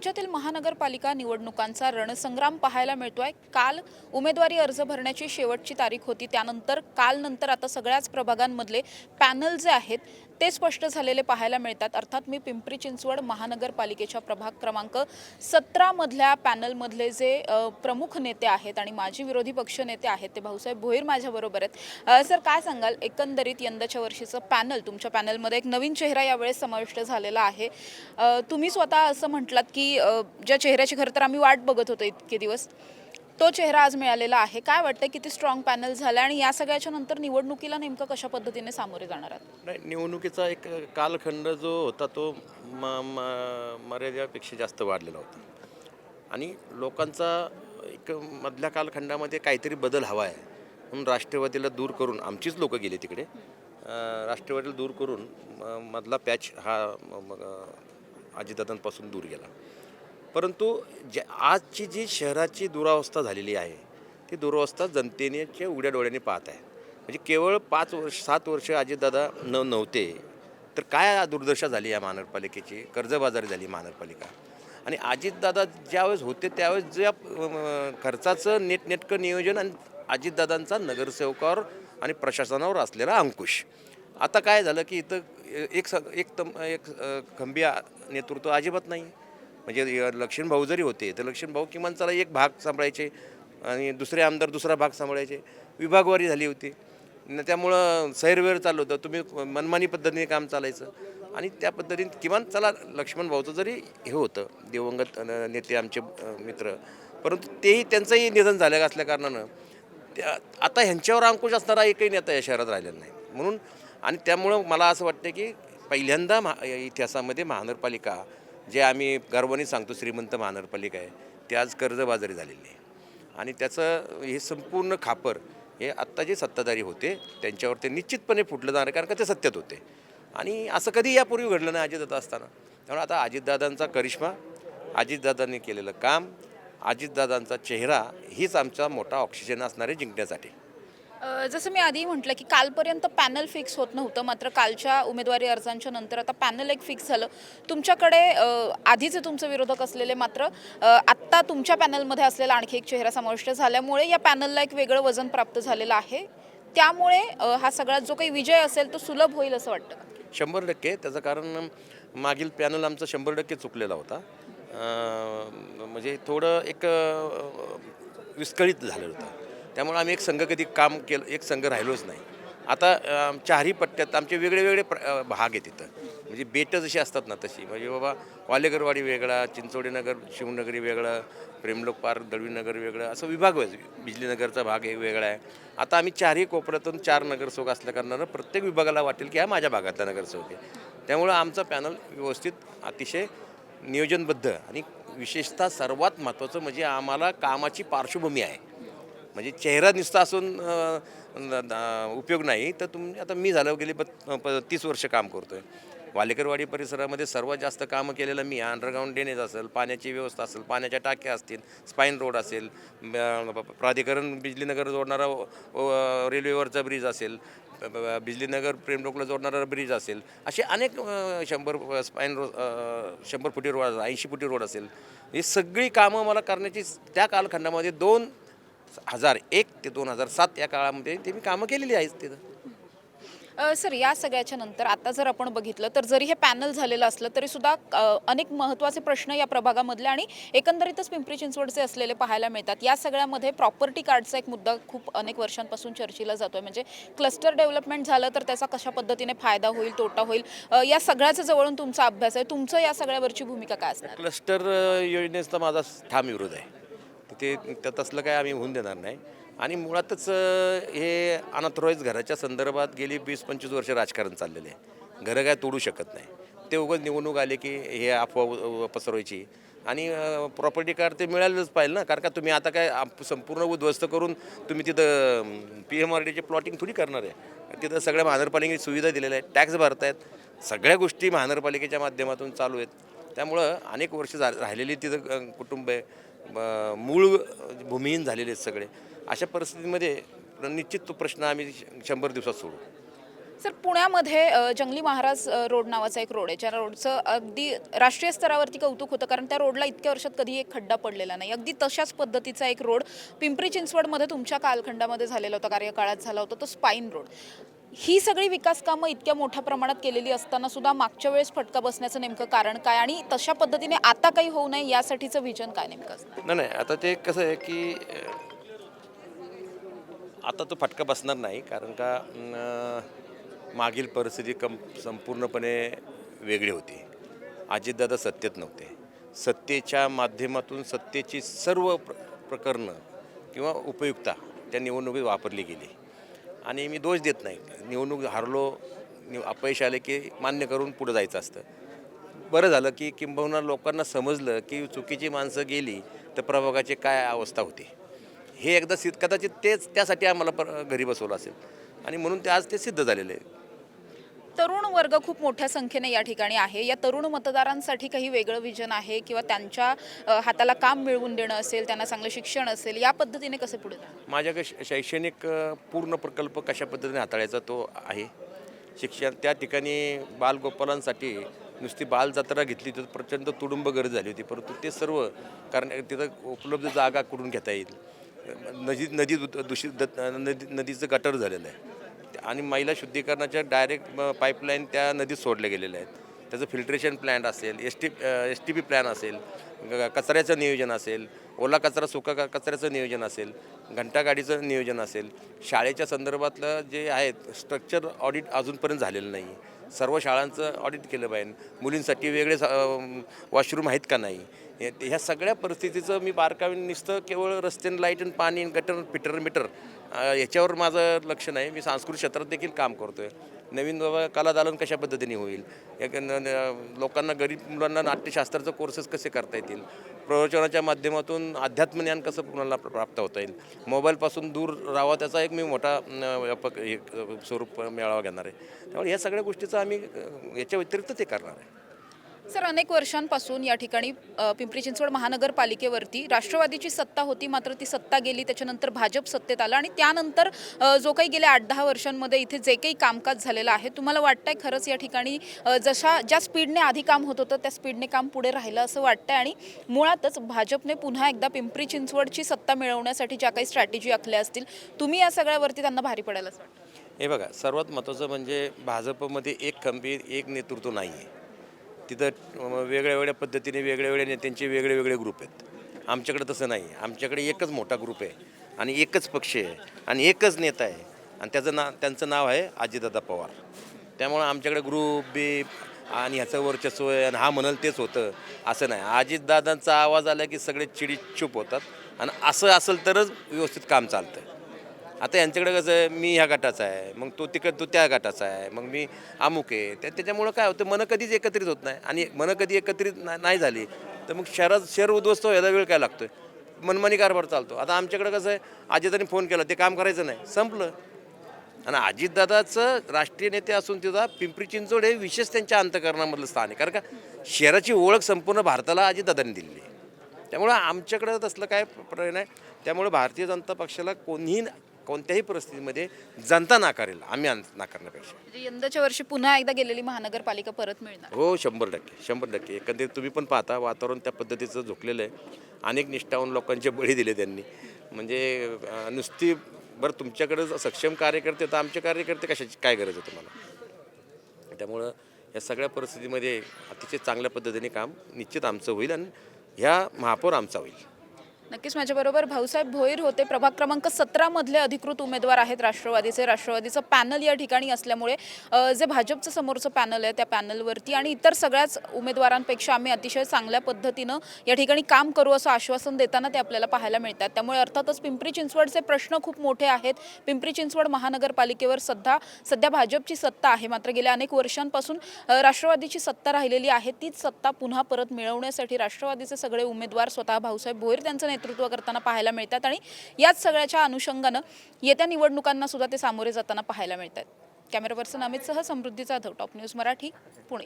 राज्यातील महानगरपालिका निवडणुकांचा रणसंग्राम पाहायला मिळतोय। काल उमेदवारी अर्ज भरण्याची शेवटची तारीख होती। काल नंतर आता सगळ्याच प्रभागांमधले पॅनल जे आहेत ते स्पष्ट झालेले पाहायला मिळतात। अर्थात मी पिंपरी चिंचवड महानगरपालिकेच्या प्रभाग क्रमांक 17 मधल्या पॅनलमधले जे प्रमुख नेते आहेत आणि माजी विरोधी पक्ष नेते आहेत ते भाऊसाहेब भोईर माझ्याबरोबर आहेत। सर, काय सांगाल, एकंदरीत यंदाच्या वर्षीचं पॅनल, तुमच्या पॅनलमध्ये एक नवीन चेहरा यावेळेस समाविष्ट झालेला आहे। तुम्ही स्वतः असं म्हटलात की ज्या चेहऱ्याची खरं तर आम्ही वाट बघत होतो इतके दिवस, तो चेहरा आज मिळालेला आहे। काय वाटतं, किती स्ट्रॉंग पॅनल झाला आणि या सगळ्याच्या नंतर निवडणुकीला नेमकं कशा पद्धतीने सामोरे जाणार आहात? नाही, निवडणुकीचा एक कालखंड जो होता तो मर्यादेपेक्षा जास्त वाढलेला होता आणि लोकांचा एक मधल्या कालखंडामध्ये काहीतरी बदल हवा आहे म्हणून राष्ट्रवादीला दूर करून आमचीच लोकं गेले तिकडे, राष्ट्रवादीला दूर करून मधला पॅच हा अजितदादांपासून दूर गेला। परंतु आजची जी शहराची दुरावस्था झालेली आहे ती दुरावस्था जनतेने उघड्या डोळ्यांनी पाहत आहे। म्हणजे केवळ 7 वर्ष अजितदादा नव्हते तर काय दुर्दशा झाली या महानगरपालिकेची, कर्जबाजारी झाली महानगरपालिका। आणि अजितदादा ज्यावेळेस होते त्यावेळेस ज्या खर्चाचं नेटनेटकं नियोजन आणि अजितदादांचा नगरसेवकावर आणि प्रशासनावर असलेला अंकुश, आता काय झालं की इथं एक खंबी नेतृत्व अजिबात नाही। म्हणजे लक्ष्मण भाऊ जरी होते तर लक्ष्मण भाऊ किमान चला एक भाग सांभाळायचे आणि दुसरे आमदार दुसरा भाग सांभाळायचे, विभागवारी झाली होती। त्यामुळं सैरवेर चालू होतं, तुम्ही मनमानी पद्धतीने काम चालायचं आणि त्या पद्धतीने किमान चला लक्ष्मण भाऊचं जरी हे होतं, दिवंगत नेते आमचे मित्र, परंतु तेही त्यांचंही निधन झालं असल्या कारणानं आता ह्यांच्यावर अंकुश असणारा एकही नेता या शहरात राहिलेला नाही म्हणून। आणि त्यामुळं मला असं वाटतं की पहिल्यांदा इतिहासामध्ये महानगरपालिका, जे आम्ही गर्वाने सांगतो श्रीमंत महानगरपालिका आहे, ते आज कर्जबाजारी झालेली आहे आणि त्याचं हे संपूर्ण खापर हे आत्ता जे सत्ताधारी होते त्यांच्यावर ते निश्चितपणे फुटलं जाणार, कारण का ते सत्तेत होते आणि असं कधी यापूर्वी घडलं नाही अजितदादा असताना। त्यामुळे आता अजितदादांचा करिश्मा, अजितदादांनी केलेलं काम, अजितदादांचा चेहरा हीच आमचा मोठा ऑक्सिजन असणार आहे जिंकण्यासाठी। जसं मी आधी म्हटलं की कालपर्यंत पॅनल फिक्स होत नव्हतं, मात्र कालच्या उमेदवारी अर्जांच्या नंतर आता पॅनल एक फिक्स झालं। तुमच्याकडे आधीचे तुमचे विरोधक असलेले, मात्र आत्ता तुमच्या पॅनलमध्ये असलेला आणखी एक चेहरा समाविष्ट झाल्यामुळे या पॅनलला एक वेगळं वजन प्राप्त झालेलं आहे। त्यामुळे हा सगळा जो काही विजय असेल तो सुलभ होईल असं वाटतं का? 100% त्याचं कारण मागील पॅनल आमचा 100% चुकलेला होता। म्हणजे थोडं एक विस्कळीत झालेलं होतं, त्यामुळे आम्ही एक संघ कधी काम केलं, एक संघ राहिलोच नाही। आता चारही पट्ट्यात आमचे वेगळे वेगळे भाग आहेत तिथं, म्हणजे बेटं जशी असतात ना तशी, म्हणजे बाबा वालेकरवाडी वेगळा, चिंचोडीनगर शिवनगरी वेगळं, प्रेमलोक पार्क दळवीनगर वेगळं, असं विभाग बिजलीनगरचा भाग एक वेगळा आहे। आता आम्ही चारही कोपऱ्यातून 4 नगरसेवक असल्या कारणानं प्रत्येक विभागाला वाटेल की हा माझ्या भागातला नगरसेवक आहे। त्यामुळं आमचा पॅनल व्यवस्थित, अतिशय नियोजनबद्ध आणि विशेषतः सर्वात महत्त्वाचं म्हणजे आम्हाला कामाची पार्श्वभूमी आहे। म्हणजे चेहरा नुसता असून उपयोग नाही। तर आता मी झालं गेली 30 वर्ष काम करतो आहे वालेकरवाडी परिसरामध्ये। सर्वात जास्त कामं केलेलं मी, अंडरग्राऊंड ड्रेनेज असेल, पाण्याची व्यवस्था असेल, पाण्याच्या टाक्या असतील, स्पाईन रोड असेल, प्राधिकरण बिजलीनगर जोडणारा रेल्वेवरचा ब्रिज असेल, बिजलीनगर प्रेमलोकला जोडणारा ब्रिज असेल, असे अनेक 100 फुटी रोड, 80 फुटी रोड असेल, ही सगळी कामं मला करण्याची त्या कालखंडामध्ये 2001 ते 2007 या काळामध्ये ते मी कामं केलेली आहेत तिथं। सर, या सगळ्याच्या नंतर आता जर आपण बघितलं तर जरी हे पॅनल झालेलं असलं तरी सुद्धा अनेक महत्त्वाचे प्रश्न या प्रभागामधले आणि एकंदरीतच पिंपरी चिंचवडचे असलेले पाहायला मिळतात। या सगळ्यामध्ये प्रॉपर्टी कार्डचा एक मुद्दा खूप अनेक वर्षांपासून चर्चेला जातोय। म्हणजे क्लस्टर डेव्हलपमेंट झालं तर त्याचा कशा पद्धतीने फायदा होईल, तोटा होईल, या सगळ्याचा जवळून तुमचा अभ्यास आहे। तुमचं या सगळ्यावरची भूमिका काय असणार? क्लस्टर योजनेचा माझा ठाम विरोध आहे। ते त्यात असलं काय आम्ही होऊन देणार नाही आणि मुळातच हे अनऑथराईज घराच्या संदर्भात गेली 20-25 वर्ष राजकारण चाललेलं आहे। घरं काय तोडू शकत नाही, ते उगाच निवडणूक आले की हे अफवा पसरवायची आणि प्रॉपर्टी कार्ड ते मिळालंच पाहिजे ना, कारण का तुम्ही आता काय संपूर्ण उद्ध्वस्त करून तुम्ही तिथं PMRDचे प्लॉटिंग थोडी करणार आहे। तिथं सगळ्या महानगरपालिकेने सुविधा दिलेल्या आहेत, टॅक्स भरतायत, सगळ्या गोष्टी महानगरपालिकेच्या माध्यमातून चालू आहेत। त्यामुळं अनेक वर्ष राहिलेली तिथं कुटुंब आहे, मूळ भूमिहीन झालेले आहेत सगळे। अशा परिस्थितीमध्ये निश्चित तो प्रश्न आम्ही 100 दिवसात सोडू। सर पुण्यामध्ये जंगली महाराज रोड नावाचा एक रोड आहे, ज्या रोडचं अगदी राष्ट्रीय स्तरावरती कौतुक होतं, कारण त्या रोडला इतक्या वर्षात कधी एक खड्डा पडलेला नाही. अगदी तशाच पद्धतीचा एक रोड पिंपरी चिंचवडमध्ये तुमच्या कालखंडामध्ये झालेला होता, कार्यकाळात झाला होता, तो स्पाईन रोड. ही सगळी विकास कामं इतक्या मोठ्या प्रमाणात केलेली असताना सुद्धा मागच्या वेळेस फटका बसण्याचं नेमकं कारण काय, आणि तशा पद्धतीने आता काही होऊ नये यासाठीचं विजन काय नेमकं असतं? नाही नाही, आता ते कसं आहे की आता तो फटका बसणार नाही, कारण का मागील परिस्थिती संपूर्णपणे वेगळी होती. अजितदादा सत्तेत नव्हते. सत्तेच्या माध्यमातून सत्तेची सर्व प्रकरणं किंवा उपयुक्ता त्या निवडणुकीत वापरली गेली. आणि मी दोष देत नाही, निवडणूक हारलो, अपयश आले की मान्य करून पुढं जायचं असतं. बरं झालं की किंबहुना लोकांना समजलं की चुकीची माणसं गेली तर प्रभागाची काय अवस्था होती. हे एकदा कदाचित तेच त्यासाठी आम्हाला घरी बसवलं असेल, आणि म्हणून ते आज ते सिद्ध झालेलं आहे. तरुण वर्ग खूप मोठ्या संख्येने या ठिकाणी आहे. या तरुण मतदारांसाठी काही वेगळं विजन आहे किंवा त्यांच्या हाताला काम मिळवून देणं असेल, त्यांना चांगलं शिक्षण असेल, या पद्धतीने कसे पुढे जाणार? माझ्याकडे शैक्षणिक पूर्ण प्रकल्प कशा पद्धतीने हाताळायचा तो आहे. शिक्षण त्या ठिकाणी बालगोपालांसाठी नुसती बालजत्रा घेतली तर प्रचंड तुडुंब गरज झाली होती, परंतु ते सर्व कारण तिथं उपलब्ध जागा कुठून घेता येईल. नदीचं गटर झालेलं आहे, आणि मैला शुद्धीकरणाच्या डायरेक्ट पाईपलाईन त्या नदीत सोडल्या गेलेल्या आहेत. त्याचं फिल्ट्रेशन प्लॅन असेल, एस टी पी प्लॅन असेल, कचऱ्याचं नियोजन असेल, ओला कचरा सुका कचऱ्याचं नियोजन असेल, घंटागाडीचं नियोजन असेल. शाळेच्या संदर्भातलं जे आहेत स्ट्रक्चर ऑडिट अजूनपर्यंत झालेलं नाही. सर्व शाळांचं ऑडिट केलं पाहिजे. मुलींसाठी वेगळे वॉशरूम आहेत का नाही, ह्या सगळ्या परिस्थितीचं मी बारकाईने नुसतं केवळ रस्ते, लाईट आणि पाणी, गटर, पिटर मीटर याच्यावर माझं लक्ष नाही. मी सांस्कृतिक क्षेत्रात देखील काम करतो आहे. नवीन बाबा कलादालन कशा पद्धतीने होईल, लोकांना, गरीब मुलांना नाट्यशास्त्राचं कोर्सेस कसे करता येतील, प्रवचनाच्या माध्यमातून अध्यात्मज्ञान कसं कुणाला प्राप्त होता येईल, मोबाईलपासून दूर राहावा, त्याचा एक मी मोठा स्वरूप मेळावा घेणार आहे. त्यामुळे ह्या सगळ्या गोष्टीचं आम्ही याच्या व्यतिरिक्त ते करणार आहे. सर, अनेक वर्षांपासून या ठिकाणी पिंपरी चिंचवड महानगरपालिकेवरती राष्ट्रवादीची सत्ता होती, मात्र ती सत्ता गेली. त्याच्यानंतर भाजप सत्तेत आलं, आणि त्यानंतर जो काही गेल्या 8-10 वर्षांमध्ये इथे जे काही कामकाज झालेलं आहे, तुम्हाला वाटतंय खरंच या ठिकाणी ज्या स्पीडने आधी काम होत होतं त्या स्पीडने काम पुढे राहिलं असं वाटतंय, आणि मुळातच भाजपने पुन्हा एकदा पिंपरी चिंचवडची सत्ता मिळवण्यासाठी ज्या काही स्ट्रॅटेजी आखल्या असतील, तुम्ही या सगळ्यावरती त्यांना भारी पडायला असं वाटतं? हे बघा, सर्वात महत्त्वाचं म्हणजे भाजपमध्ये एक खंबीर, एक नेतृत्व नाही आहे. तिथं वेगळ्या पद्धतीने वेगळ्या नेत्यांचे वेगळे ग्रुप आहेत. आमच्याकडे तसं नाही. आमच्याकडे एकच मोठा ग्रुप आहे, आणि एकच पक्ष आहे, आणि एकच नेता आहे, आणि त्यांचं नाव आहे अजितदादा पवार. त्यामुळं आमच्याकडे ग्रुप बी आणि ह्याचं वर्चस्व आहे, आणि हा म्हणाल तेच होतं असं नाही. अजितदादांचा आवाज आला की सगळे चुप होतात, आणि असं असेल तरच व्यवस्थित काम चालतं. आता यांच्याकडे कसं आहे, मी ह्या गटाचा आहे, मग तो त्या गटाचा आहे, मग मी अमुक आहे. त्याच्यामुळं काय होतं, मनं कधीच एकत्रित होत नाही, आणि मनं कधी एकत्रित नाही झाली तर मग शहर उद्ध्वस्त व्हायला वेळ काय लागतो आहे, मनमानी कारभार चालतो. आता आमच्याकडे कसं आहे, अजितदादांनी फोन केला, ते काम करायचं नाही, संपलं. आणि अजितदादाचं राष्ट्रीय नेते असून तिथं पिंपरी चिंचवड हे विशेष त्यांच्या अंतःकरणामधलं स्थान आहे, कारण का शहराची ओळख संपूर्ण भारताला अजितदादांनी दिलेली आहे. त्यामुळं आमच्याकडं तसलं काय प्रश्न नाही. त्यामुळे भारतीय जनता पक्षाला कोणत्याही परिस्थितीमध्ये जनता नाकारेल, आम्ही नाकारण्यापेक्षा. म्हणजे यंदाच्या वर्षी पुन्हा एकदा गेलेली महानगरपालिका परत मिळणार? हो, 100%. एकंदरीत तुम्ही पण पाहता, वातावरण त्या पद्धतीचं झोकलेलं आहे. अनेक निष्ठावून लोकांचे बळी दिले त्यांनी. म्हणजे नुसती बरं, तुमच्याकडे सक्षम कार्यकर्ते, तर आमचे कार्यकर्ते कशाची काय गरज आहे तुम्हाला? त्यामुळं या सगळ्या परिस्थितीमध्ये अतिशय चांगल्या पद्धतीने काम निश्चित आमचं होईल, आणि ह्या महापौर आमचा होईल. नक्कीच माझ्याबरोबर भाऊसाहेब भोईर होते. प्रभाग क्रमांक 17 मधले अधिकृत उमेदवार आहेत राष्ट्रवादीचं पॅनल या ठिकाणी असल्यामुळे जे भाजपचं समोरचं पॅनल आहे त्या पॅनलवरती आणि इतर सगळ्याच उमेदवारांपेक्षा आम्ही अतिशय चांगल्या पद्धतीनं या ठिकाणी काम करू असं आश्वासन देताना ते आपल्याला पाहायला मिळतात. त्यामुळे अर्थातच पिंपरी चिंचवडचे प्रश्न खूप मोठे आहेत. पिंपरी चिंचवड महानगरपालिकेवर सध्या भाजपची सत्ता आहे, मात्र गेल्या अनेक वर्षांपासून राष्ट्रवादीची सत्ता राहिलेली आहे. तीच सत्ता पुन्हा परत मिळवण्यासाठी राष्ट्रवादीचे सगळे उमेदवार स्वतः भाऊसाहेब भोईर त्यांचं नेतृत्व करताना पाहायला मिळतात आणि याच सगळ्याच्या अनुषंगानं येत्या निवडणुकांना सुद्धा ते सामोरे जाताना पाहायला मिळतात. कॅमेरा पर्सन अमितसह समृद्धी जाधव, टॉप न्यूज मराठी, पुणे.